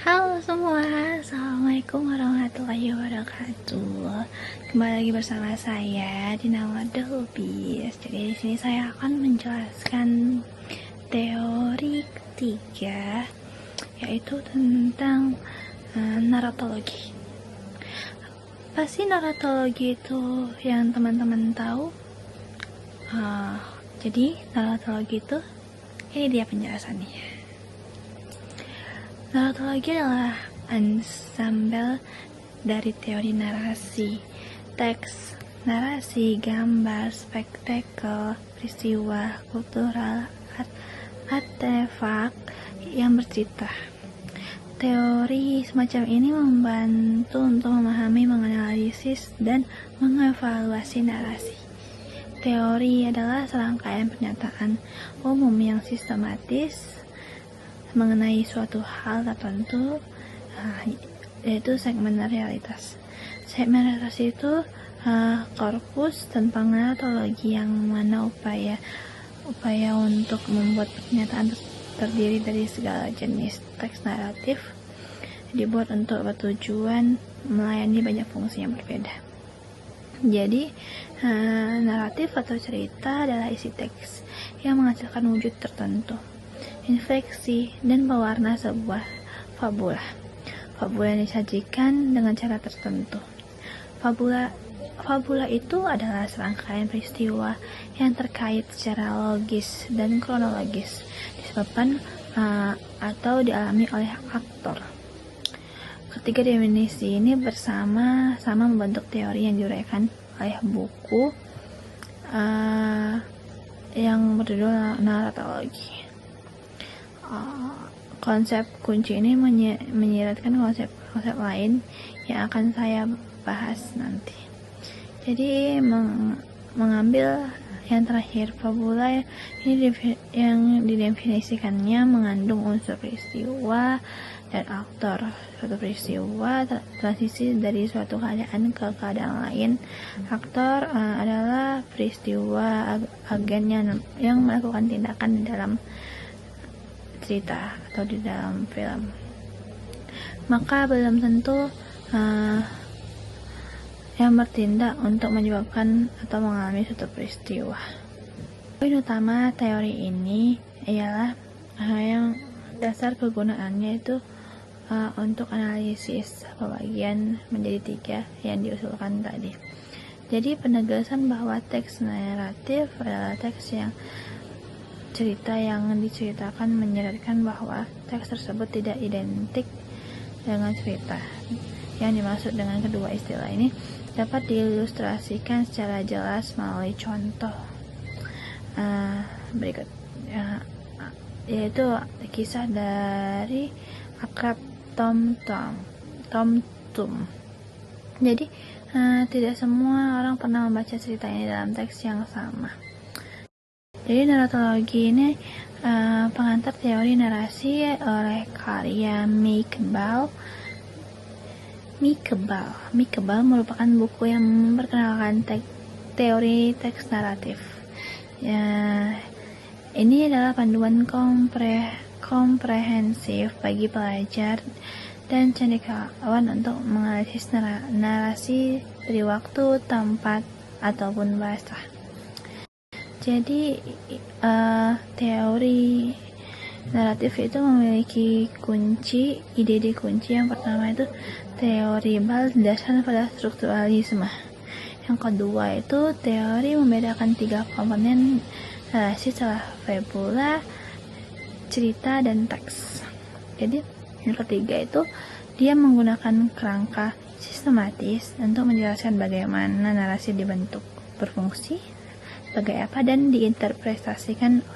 Halo semua, assalamualaikum warahmatullahi wabarakatuh. Kembali lagi bersama saya Dina The Lubis. Jadi di sini saya akan menjelaskan teori ketiga, yaitu tentang naratologi. Apa sih naratologi itu yang teman-teman tahu? Jadi naratologi itu, ini dia penjelasannya. Naratologi adalah ensemble dari teori narasi, teks, narasi, gambar, spektakel, peristiwa, kultural, artefak yang bercerita. Teori semacam ini membantu untuk memahami, menganalisis, dan mengevaluasi narasi. Teori adalah serangkaian pernyataan umum yang sistematis mengenai suatu hal tertentu, yaitu segmen realitas. Segmen realitas itu korpus tentang naratologi yang mana upaya untuk membuat pernyataan terdiri dari segala jenis teks naratif dibuat untuk bertujuan melayani banyak fungsi yang berbeda. Jadi naratif atau cerita adalah isi teks yang menghasilkan wujud tertentu, infleksi, dan pewarna sebuah fabula. Fabula yang disajikan dengan cara tertentu. Fabula itu adalah serangkaian peristiwa yang terkait secara logis dan kronologis, disebabkan atau dialami oleh aktor. Ketiga definisi ini bersama-sama membentuk teori yang diuraikan oleh buku yang berjudul naratologi. Konsep kunci ini menyiratkan konsep lain yang akan saya bahas nanti. Jadi mengambil yang terakhir, fabula ini yang didefinisikannya mengandung unsur peristiwa dan aktor. Suatu peristiwa transisi dari suatu keadaan ke keadaan lain. Aktor adalah peristiwa, agen yang melakukan tindakan di dalam cerita atau di dalam film. Maka belum tentu yang bertindak untuk menyebabkan atau mengalami suatu peristiwa. Poin utama teori ini ialah yang dasar kegunaannya itu untuk analisis pembagian menjadi 3 yang diusulkan tadi. Jadi penegasan bahwa teks naratif adalah teks yang cerita yang diceritakan menyeratkan bahwa teks tersebut tidak identik dengan cerita. Yang dimaksud dengan kedua istilah ini dapat diilustrasikan secara jelas melalui contoh berikut, yaitu kisah dari Akrab Tom Tum. Jadi tidak semua orang pernah membaca cerita ini dalam teks yang sama. Jadi naratologi ini pengantar teori narasi oleh karya Miquebal merupakan buku yang memperkenalkan teori teks naratif. Ini adalah panduan komprehensif bagi pelajar dan cendekiawan untuk menganalisis narasi dari waktu, tempat, ataupun bahasa. Jadi teori naratif itu memiliki ide kunci. Yang pertama itu teori berdasarkan pada strukturalisme. Yang kedua itu teori membedakan 3 komponen narasi setelah fabula, cerita, dan teks. Jadi yang ketiga itu dia menggunakan kerangka sistematis untuk menjelaskan bagaimana narasi dibentuk, berfungsi sebagai apa, dan diinterpretasikan oleh